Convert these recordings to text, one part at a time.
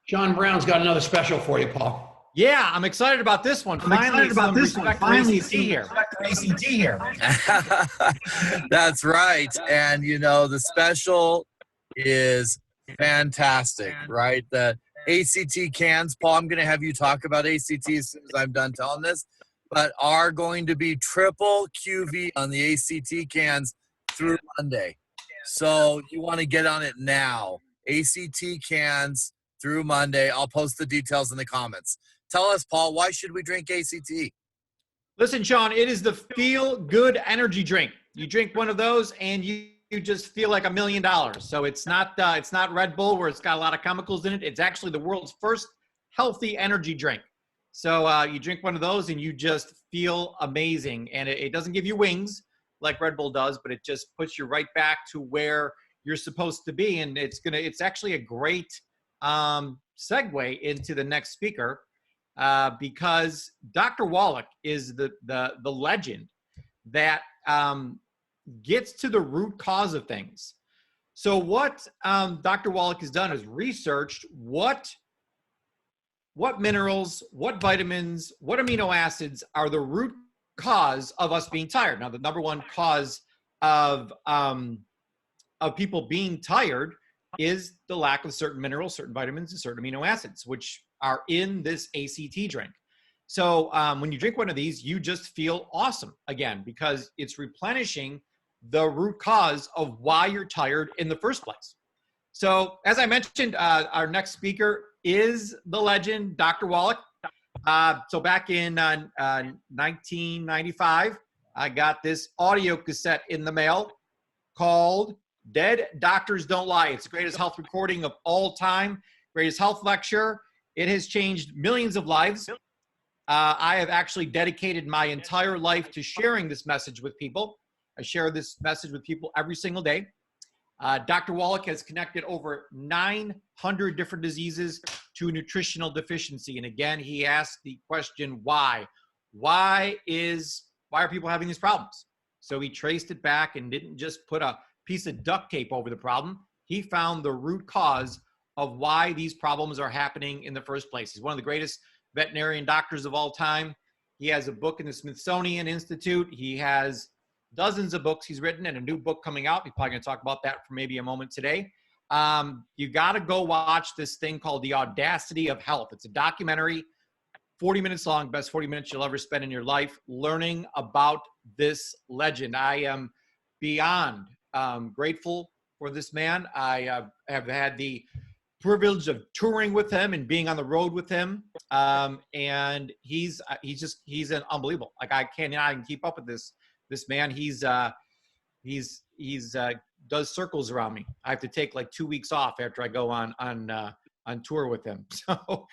John Brown's got another special for you, Paul. Yeah, I'm excited about this one. Finally, some respect for ACT here. That's right. And, you know, the special is fantastic, right? The ACT cans, Paul, I'm going to have you talk about ACT as soon as I'm done telling this, but are going to be triple QV on the ACT cans through Monday. So you want to get on it now. ACT cans through Monday. I'll post the details in the comments. Tell us, Paul, why should we drink ACT? Listen, Sean, it is the feel-good energy drink. You drink one of those and you just feel like $1 million. So it's not Red Bull where it's got a lot of chemicals in it. It's actually the world's first healthy energy drink. So you drink one of those and you just feel amazing. And it doesn't give you wings like Red Bull does, but it just puts you right back to where you're supposed to be. And it's actually a great segue into the next speaker. Because Dr. Wallach is the legend that gets to the root cause of things. So what Dr. Wallach has done is researched what minerals, what vitamins, what amino acids are the root cause of us being tired. Now, the number one cause of people being tired is the lack of certain minerals, certain vitamins, and certain amino acids, which are in this ACT drink. So when you drink one of these, you just feel awesome again, because it's replenishing the root cause of why you're tired in the first place. So as I mentioned, our next speaker is the legend, Dr. Wallach. So back in 1995, I got this audio cassette in the mail called Dead Doctors Don't Lie. It's the greatest health recording of all time, greatest health lecture. It has changed millions of lives. I have actually dedicated my entire life to sharing this message with people. I share this message with people every single day. Dr. Wallach has connected over 900 different diseases to nutritional deficiency. And again, he asked the question, why? Why are people having these problems? So he traced it back and didn't just put a piece of duct tape over the problem. He found the root cause of why these problems are happening in the first place. He's one of the greatest veterinarian doctors of all time. He has a book in the Smithsonian Institute. He has dozens of books he's written and a new book coming out. We're probably going to talk about that for maybe a moment today. You got to go watch this thing called The Audacity of Health. It's a documentary, 40 minutes long, best 40 minutes you'll ever spend in your life learning about this legend. I am beyond grateful for this man. I have had the privilege of touring with him and being on the road with him. And he's an unbelievable. Like I cannot even keep up with this man. He's does circles around me. I have to take like 2 weeks off after I go on tour with him. So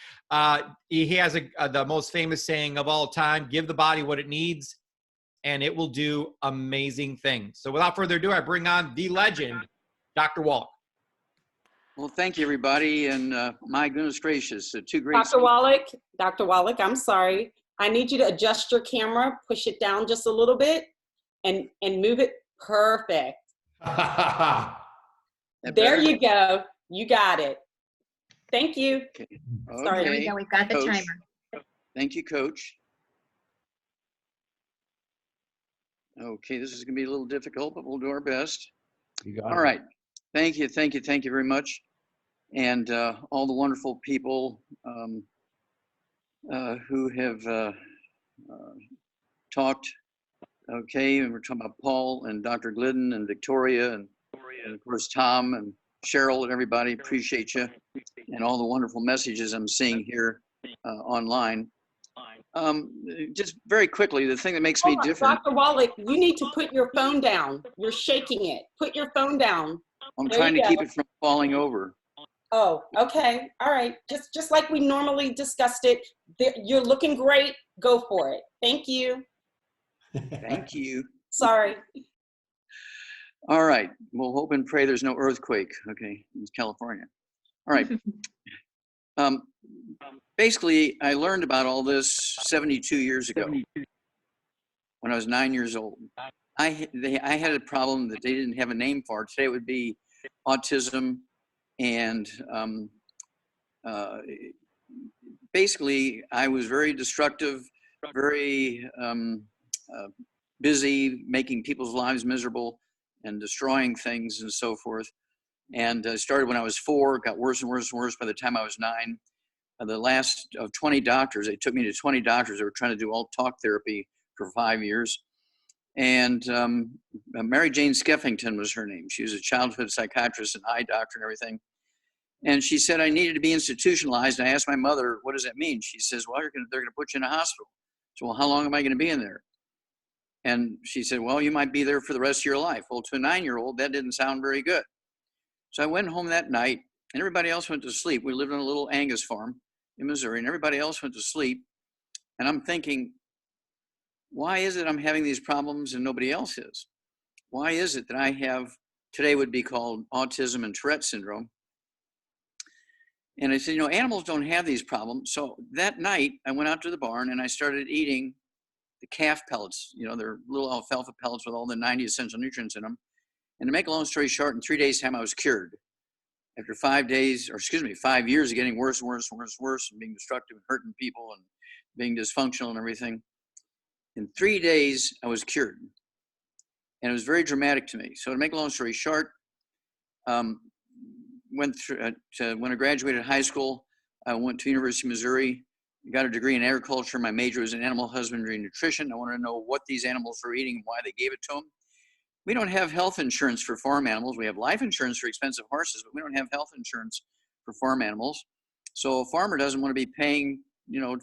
he has the most famous saying of all time: give the body what it needs and it will do amazing things. So without further ado, I bring on the legend, Dr. Wallach. Well, thank you, everybody, and my goodness gracious, two great Dr. Wallach, I'm sorry. I need you to adjust your camera, push it down just a little bit, and move it. Perfect. There you go. You got it. Thank you. Okay. Sorry. There we go. We've got the Coach. timer. Thank you, Coach. Okay, this is going to be a little difficult, but we'll do our best. All right. Thank you very much. And all the wonderful people who have talked. Okay, and we're talking about Paul and Dr. Glidden and Victoria and of course Tom and Cheryl and everybody. Appreciate you and all the wonderful messages I'm seeing here online. Just very quickly, the thing that makes me different. Dr. Wallach, you need to put your phone down. You're shaking it. Put your phone down. I'm trying to keep it from falling over. Oh, okay. All right. Just like we normally discussed it. You're looking great. Go for it. Thank you. Thank you. Sorry. All right. We'll hope and pray there's no earthquake. Okay, in California. All right. Basically, I learned about all this 72 years ago when I was 9 years old. I had a problem that they didn't have a name for. Today it would be autism and basically, I was very destructive, very busy making people's lives miserable and destroying things and so forth. And started when I was 4, got worse and worse and worse by the time I was 9. The last of 20 doctors, they took me to 20 doctors. They were trying to do all talk therapy for 5 years. And Mary Jane Skeffington was her name. She was a childhood psychiatrist and eye doctor and everything. And she said I needed to be institutionalized. I asked my mother, what does that mean? She says, well, they're going to put you in a hospital. So, well, how long am I going to be in there? And she said, well, you might be there for the rest of your life. Well, to a 9-year-old, that didn't sound very good. So I went home that night, and everybody else went to sleep. We lived on a little Angus farm in Missouri, and everybody else went to sleep. And I'm thinking, why is it I'm having these problems and nobody else is? Why is it that I have, today would be called autism and Tourette syndrome? And I said, animals don't have these problems. So that night I went out to the barn and I started eating the calf pellets. They're little alfalfa pellets with all the 90 essential nutrients in them. And to make a long story short, in 3 days' time, I was cured. After 5 years of getting worse and worse and worse and worse and being destructive and hurting people and being dysfunctional and everything. In 3 days, I was cured. And it was very dramatic to me. So to make a long story short, when I graduated high school, I went to University of Missouri, got a degree in agriculture. My major was in animal husbandry and nutrition. I wanted to know what these animals were eating and why they gave it to them. We don't have health insurance for farm animals. We have life insurance for expensive horses, but we don't have health insurance for farm animals. So a farmer doesn't want to be paying,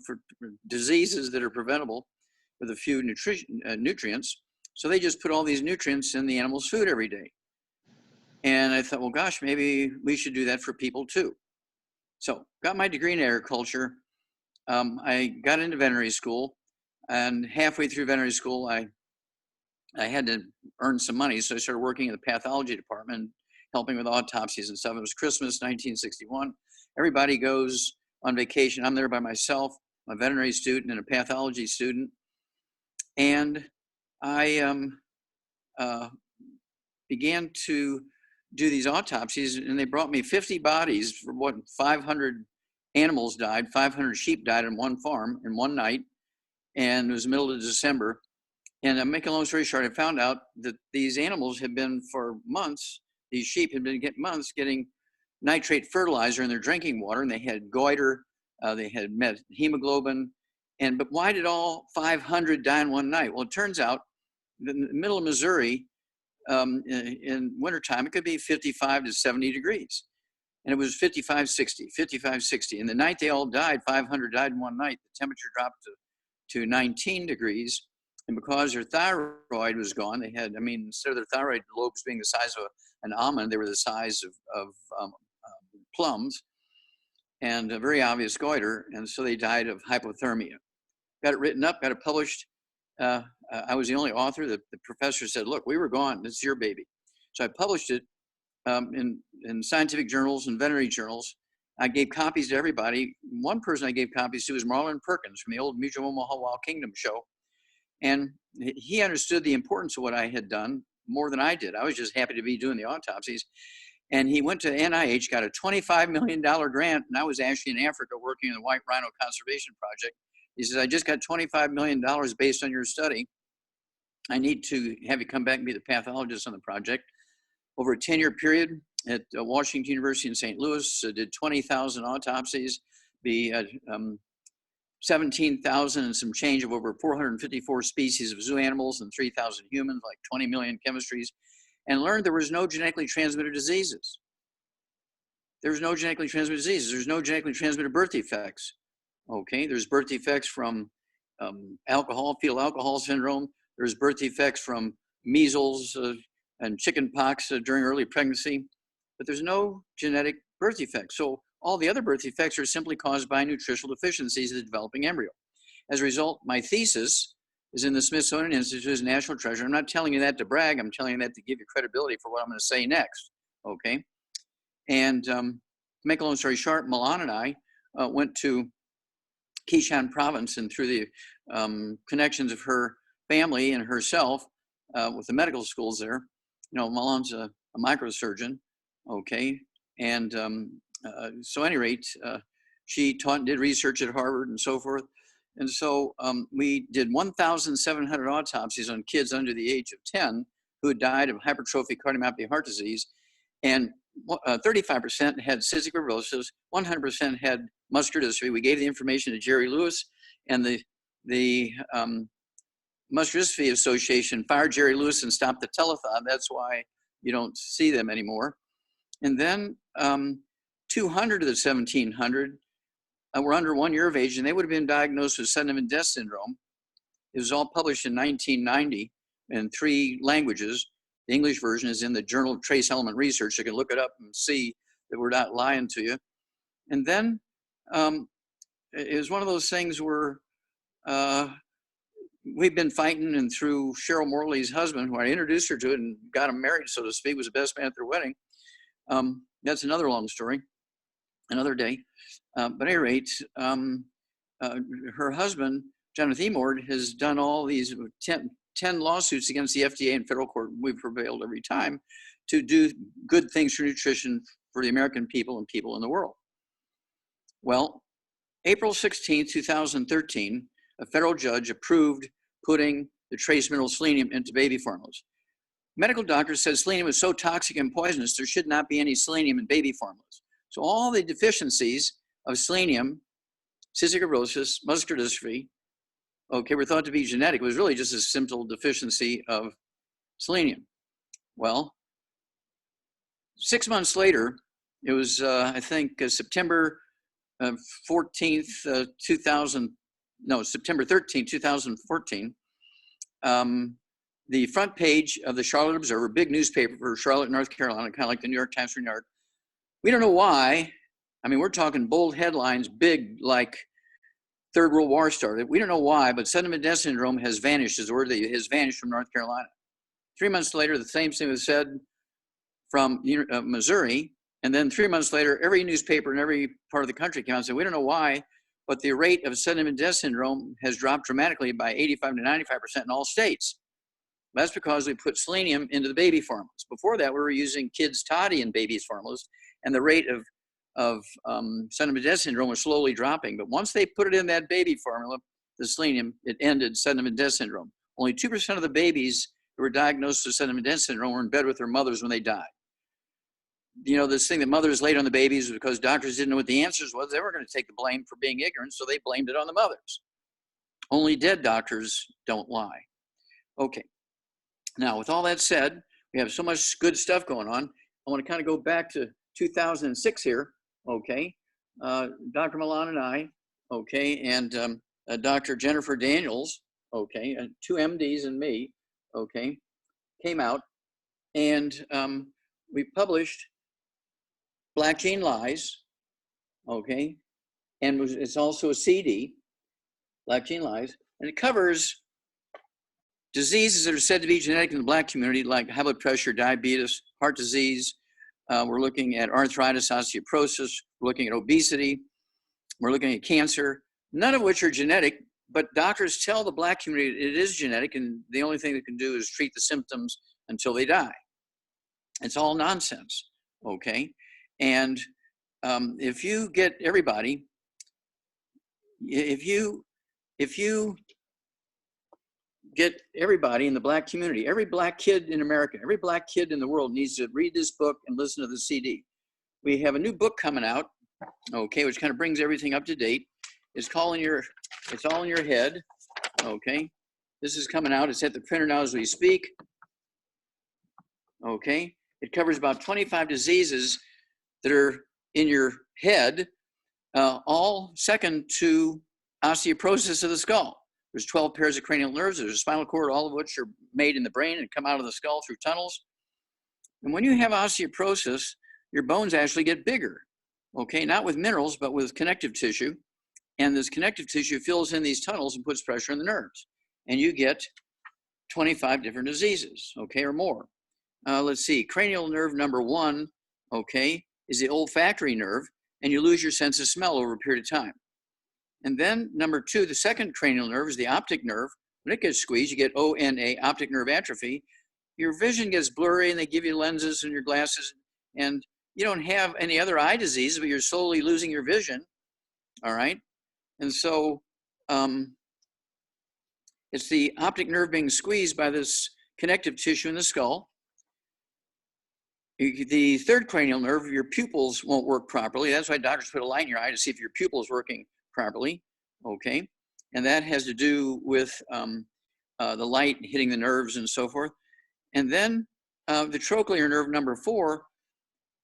for diseases that are preventable with a few nutrients. So they just put all these nutrients in the animal's food every day. And I thought, well, gosh, maybe we should do that for people too. So got my degree in agriculture. I got into veterinary school, and halfway through veterinary school, I had to earn some money. So I started working in the pathology department, helping with autopsies and stuff. It was Christmas, 1961. Everybody goes on vacation. I'm there by myself, a veterinary student and a pathology student. And I began to do these autopsies, and they brought me 50 bodies for 500 animals died, 500 sheep died on one farm in one night, and it was the middle of December. And I'm making a long story short, I found out that these animals had been for months, these sheep had been getting nitrate fertilizer in their drinking water, and they had goiter, they had met hemoglobin, but why did all 500 die in one night? Well, it turns out that in the middle of Missouri, in wintertime, it could be 55 to 70 degrees. And it was 55, 60. And the night they all died, 500 died in one night, the temperature dropped to 19 degrees. And because their thyroid was gone, they had, instead of their thyroid lobes being the size of an almond, they were the size of plums, and a very obvious goiter. And so they died of hypothermia. Got it written up, got it published. I was the only author. The professor said, look, we were gone. This is your baby. So I published it in scientific journals and veterinary journals. I gave copies to everybody. One person I gave copies to was Marlon Perkins from the old Mutual Omaha Wild Kingdom show. And he understood the importance of what I had done more than I did. I was just happy to be doing the autopsies. And he went to NIH, got a $25 million grant, and I was actually in Africa working on the White Rhino Conservation Project. He says, I just got $25 million based on your study. I need to have you come back and be the pathologist on the project. Over a 10-year period at Washington University in St. Louis, did 20,000 autopsies, 17,000 and some change of over 454 species of zoo animals and 3,000 humans, like 20 million chemistries, and learned there was no genetically transmitted diseases. There's no genetically transmitted diseases. There's no genetically transmitted birth defects. Okay, there's birth defects from fetal alcohol syndrome. There's birth defects from measles and chicken pox during early pregnancy, but there's no genetic birth defects. So all the other birth defects are simply caused by nutritional deficiencies of the developing embryo. As a result, my thesis is in the Smithsonian Institute as National Treasure. I'm not telling you that to brag. I'm telling you that to give you credibility for what I'm going to say next. Okay, and to make a long story short, Milan and I went to Kishan province, and through the connections of her family and herself with the medical schools there, Milan's a microsurgeon, okay, and so at any rate, She taught and did research at Harvard and so forth. And so we did 1,700 autopsies on kids under the age of 10 who had died of hypertrophic cardiomyopathy heart disease. And 35% had cystic fibrosis, 100% had muscular dystrophy. We gave the information to Jerry Lewis, and the Muscular Dystrophy Association fired Jerry Lewis and stopped the telethon. That's why you don't see them anymore. And then 200 of the 1,700 were under 1 year of age, and they would have been diagnosed with sudden infant death syndrome. It was all published in 1990 in 3 languages. The English version is in the Journal of Trace Element Research. You can look it up and see that we're not lying to you. And then it was one of those things where we've been fighting, and through Cheryl Morley's husband, who I introduced her to and got him married, so to speak, was the best man at their wedding. That's another long story, another day. But at any rate, her husband, Jonathan Emord, has done all these 10 lawsuits against the FDA and federal court. We've prevailed every time to do good things for nutrition for the American people and people in the world. Well, April 16, 2013, a federal judge approved putting the trace mineral selenium into baby formulas. Medical doctors said selenium was so toxic and poisonous, there should not be any selenium in baby formulas. So all the deficiencies of selenium, cystic fibrosis, muscular dystrophy, okay, were thought to be genetic. It was really just a simple deficiency of selenium. Well, 6 months later, it was, I think, September 13th, 2014, the front page of the Charlotte Observer, big newspaper for Charlotte, North Carolina, kind of like the New York Times for New York. We don't know why. I mean, we're talking bold headlines, big, like Third World War started. We don't know why, but sudden infant death syndrome has vanished, is the word that has vanished from North Carolina. 3 months later, the same thing was said from Missouri. And then 3 months later, every newspaper in every part of the country came out and said, we don't know why, but the rate of sudden infant death syndrome has dropped dramatically by 85 to 95% in all states. That's because we put selenium into the baby formulas. Before that, we were using kids' toddy in babies' formulas, and the rate of sudden infant death syndrome was slowly dropping. But once they put it in that baby formula, the selenium, it ended sudden infant death syndrome. Only 2% of the babies who were diagnosed with sudden infant death syndrome were in bed with their mothers when they died. You know, this thing that mothers laid on the babies was because doctors didn't know what the answers was. They were going to take the blame for being ignorant, so they blamed it on the mothers. Only dead doctors don't lie. Okay. Now, with all that said, we have so much good stuff going on. I want to kind of go back to 2006 here, okay? Dr. Milan and I, okay, and Dr. Jennifer Daniels, okay, and 2 MDs and me, okay, came out, and we published Black Gene Lies, okay, and it's also a CD, Black Gene Lies, and it covers diseases that are said to be genetic in the Black community, like high blood pressure, diabetes, heart disease. We're looking at arthritis, osteoporosis. We're looking at obesity. We're looking at cancer, none of which are genetic, but doctors tell the Black community it is genetic, and the only thing they can do is treat the symptoms until they die. It's all nonsense, okay? And if you get everybody, if you get everybody in the Black community, every Black kid in America, every Black kid in the world needs to read this book and listen to the CD. We have a new book coming out, okay, which kind of brings everything up to date. It's all in your head, okay? This is coming out. It's at the printer now as we speak, okay? It covers about 25 diseases that are in your head, all second to osteoporosis of the skull. There's 12 pairs of cranial nerves. There's a spinal cord, all of which are made in the brain and come out of the skull through tunnels. And when you have osteoporosis, your bones actually get bigger, okay? Not with minerals, but with connective tissue. And this connective tissue fills in these tunnels and puts pressure on the nerves. And you get 25 different diseases, okay, or more. Let's see, cranial nerve number 1, okay, is the olfactory nerve, and you lose your sense of smell over a period of time. And then number 2, the second cranial nerve is the optic nerve. When it gets squeezed, you get ONA, optic nerve atrophy. Your vision gets blurry, and they give you lenses and your glasses, and you don't have any other eye disease, but you're slowly losing your vision. All right. And so it's the optic nerve being squeezed by this connective tissue in the skull. The third cranial nerve, your pupils won't work properly. That's why doctors put a light in your eye to see if your pupil is working properly. Okay. And that has to do with the light hitting the nerves and so forth. And then the trochlear nerve number 4,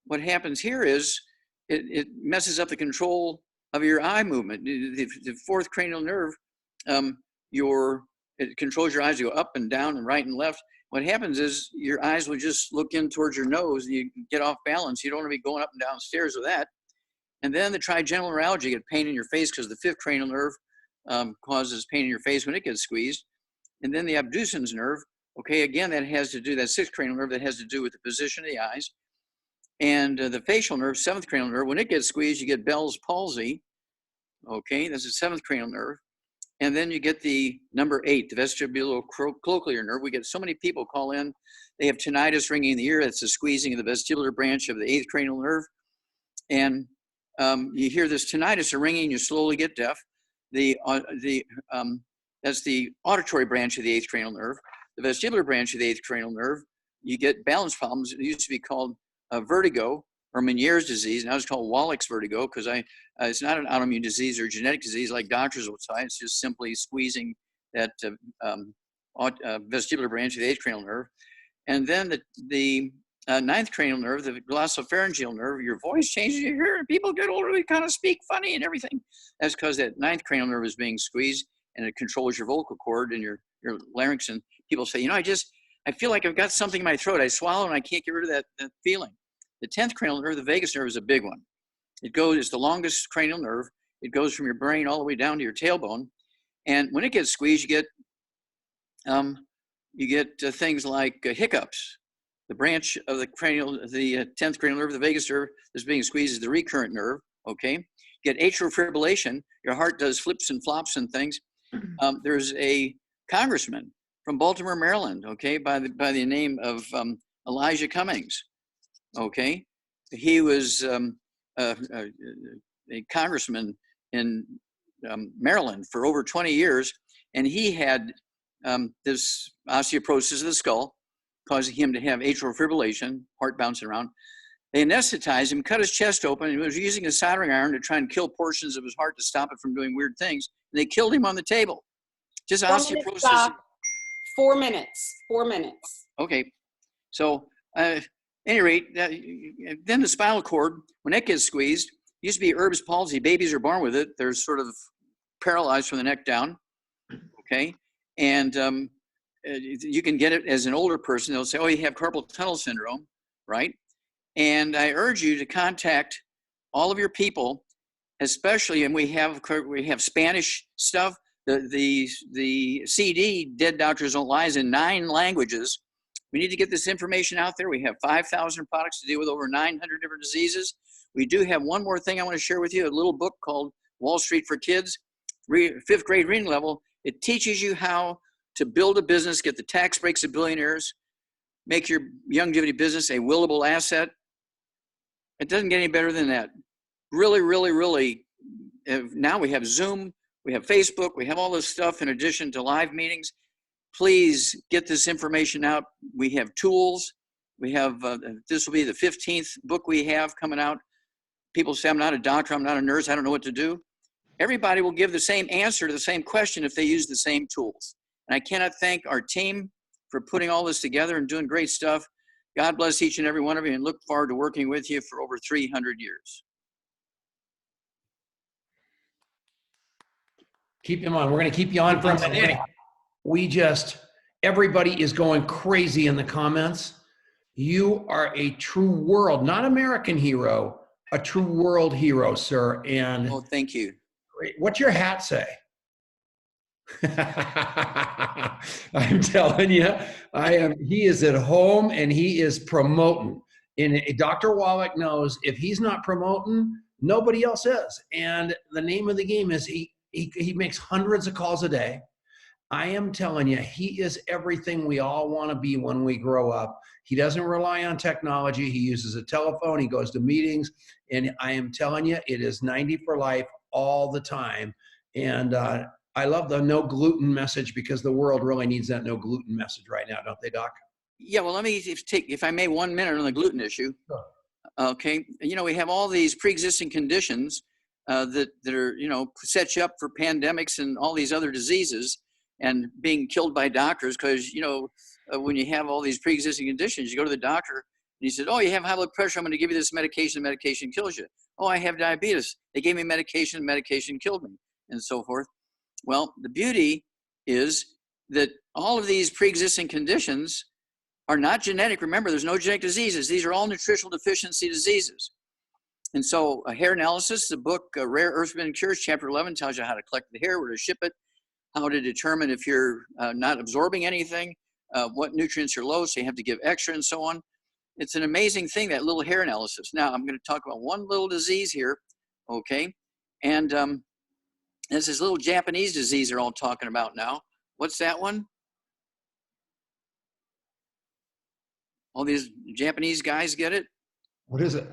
what happens here is it messes up the control of your eye movement. The fourth cranial nerve, it controls your eyes to go up and down and right and left. What happens is your eyes will just look in towards your nose. You get off balance. You don't want to be going up and down stairs with that. And then the trigeminal neuralgia, you get pain in your face because the fifth cranial nerve causes pain in your face when it gets squeezed. And then the abducens nerve, okay, again, that has to do, that sixth cranial nerve, that has to do with the position of the eyes. And the facial nerve, seventh cranial nerve, when it gets squeezed, you get Bell's palsy. Okay, that's the seventh cranial nerve. And then you get the number 8, the vestibulocochlear nerve. We get so many people call in, they have tinnitus ringing in the ear. That's the squeezing of the vestibular branch of the 8th cranial nerve. And you hear this tinnitus or ringing, you slowly get deaf. That's the auditory branch of the 8th cranial nerve. The vestibular branch of the 8th cranial nerve, you get balance problems. It used to be called vertigo or Meniere's disease. Now it's called Wallach's vertigo because it's not an autoimmune disease or genetic disease like doctors will say. It's just simply squeezing that vestibular branch of the 8th cranial nerve. And then the 9th cranial nerve, the glossopharyngeal nerve, your voice changes, you hear, and people get older, they kind of speak funny and everything. That's because that 9th cranial nerve is being squeezed and it controls your vocal cord and your larynx. And people say, I feel like I've got something in my throat. I swallow and I can't get rid of that feeling. The 10th cranial nerve, the vagus nerve, is a big one. It's the longest cranial nerve. It goes from your brain all the way down to your tailbone. And when it gets squeezed, you get things like hiccups. The branch of the 10th cranial nerve, the vagus nerve, that's being squeezed is the recurrent nerve, okay? You get atrial fibrillation. Your heart does flips and flops and things. There's a congressman from Baltimore, Maryland, okay, by the name of Elijah Cummings, okay? He was a congressman in Maryland for over 20 years, and he had this osteoporosis of the skull, causing him to have atrial fibrillation, heart bouncing around. They anesthetized him, cut his chest open, and he was using a soldering iron to try and kill portions of his heart to stop it from doing weird things. And they killed him on the table. Just 4 osteoporosis. minutes, Doc. 4 minutes. 4 minutes. Okay. So, at any rate, then the spinal cord, when it gets squeezed, used to be Erb's palsy. Babies are born with it. They're sort of paralyzed from the neck down. Okay. And you can get it as an older person. They'll say, oh, you have carpal tunnel syndrome, right? And I urge you to contact all of your people, especially, and we have Spanish stuff. The CD, Dead Doctors Don't Lie, is in 9 languages. We need to get this information out there. We have 5,000 products to deal with over 900 different diseases. We do have one more thing I want to share with you, a little book called Wall Street for Kids, 5th grade reading level. It teaches you how to build a business, get the tax breaks of billionaires, make your longevity business a willable asset. It doesn't get any better than that. Really, really, really, now we have Zoom, we have Facebook, we have all this stuff in addition to live meetings. Please get this information out. We have tools. We have, this will be the 15th book we have coming out. People say, I'm not a doctor, I'm not a nurse, I don't know what to do. Everybody will give the same answer to the same question if they use the same tools. And I cannot thank our team for putting all this together and doing great stuff. God bless each and every one of you and look forward to working with you for over 300 years. Keep him on. We're going to keep you on for a minute. Everybody is going crazy in the comments. You are a true world, not American hero, a true world hero, sir. And oh, thank you. What's your hat say? I'm telling you, he is at home and he is promoting. And Dr. Wallach knows if he's not promoting, nobody else is. And the name of the game is he makes hundreds of calls a day. I am telling you, he is everything we all want to be when we grow up. He doesn't rely on technology. He uses a telephone. He goes to meetings. And I am telling you, it is 90 for life all the time. And I love the no gluten message because the world really needs that no gluten message right now, don't they, Doc? Yeah, well, let me take, if I may, 1 minute on the gluten issue. Sure. Okay, you know, we have all these pre-existing conditions that are, you know, set you up for pandemics and all these other diseases and being killed by doctors because, you know, when you have all these pre-existing conditions, you go to the doctor and he said, oh, you have high blood pressure, I'm going to give you this medication, the medication kills you. Oh, I have diabetes. They gave me medication, medication killed me, and so forth. Well, the beauty is that all of these pre-existing conditions are not genetic. Remember, there's no genetic diseases. These are all nutritional deficiency diseases. And so a hair analysis, the book Rare Earths Forbidden Cures, chapter 11 tells you how to collect the hair, where to ship it, how to determine if you're not absorbing anything, what nutrients are low, so you have to give extra and so on. It's an amazing thing, that little hair analysis. Now, I'm going to talk about one little disease here, okay? And there's this little Japanese disease they're all talking about now. What's that one? All these Japanese guys get it? What is it?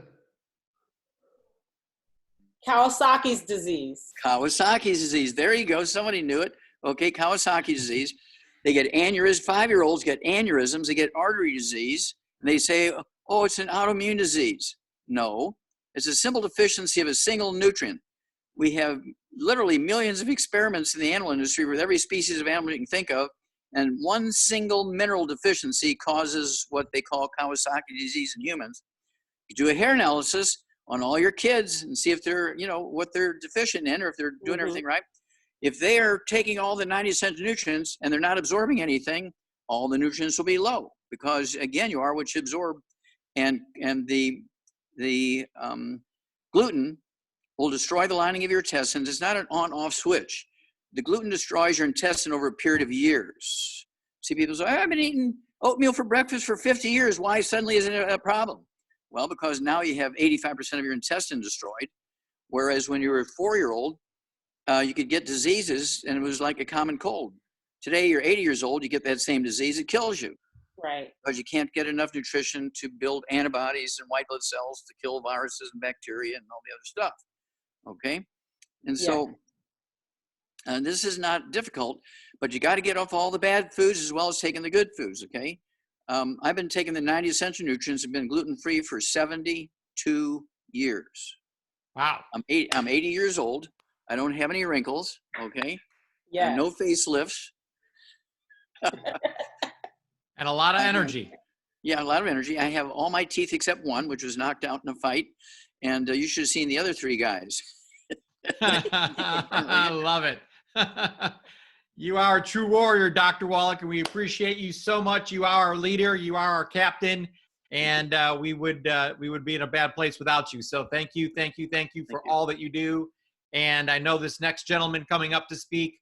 Kawasaki's disease. Kawasaki's disease. There you go. Somebody knew it. Okay, Kawasaki's disease. They get aneurysms. 5-year-olds get aneurysms. They get artery disease. And they say, oh, it's an autoimmune disease. No, it's a simple deficiency of a single nutrient. We have literally millions of experiments in the animal industry with every species of animal you can think of. And one single mineral deficiency causes what they call Kawasaki disease in humans. You do a hair analysis on all your kids and see if they're, you know, what they're deficient in or if they're doing everything right. If they are taking all the 90 essential nutrients and they're not absorbing anything, all the nutrients will be low because, again, you are what you absorb. And the gluten will destroy the lining of your intestines. It's not an on-off switch. The gluten destroys your intestine over a period of years. See, people say, I've been eating oatmeal for breakfast for 50 years. Why suddenly isn't it a problem? Well, because now you have 85% of your intestine destroyed. Whereas when you were a 4-year-old, you could get diseases and it was like a common cold. Today, you're 80 years old, you get that same disease, it kills you. Right. Because you can't get enough nutrition to build antibodies and white blood cells to kill viruses and bacteria and all the other stuff. Okay? And so this is not difficult, but you got to get off all the bad foods as well as taking the good foods, okay? I've been taking the 90 essential nutrients and been gluten-free for 72 years. Wow. I'm 80 years old. I don't have any wrinkles, okay? Yeah. No facelifts. And a lot of energy. Yeah, a lot of energy. I have all my teeth except one, which was knocked out in a fight. And you should have seen the other 3 guys. I love it. You are a true warrior, Dr. Wallach, and we appreciate you so much. You are our leader. You are our captain. And we would be in a bad place without you. So thank you for all that you do. And I know this next gentleman coming up to speak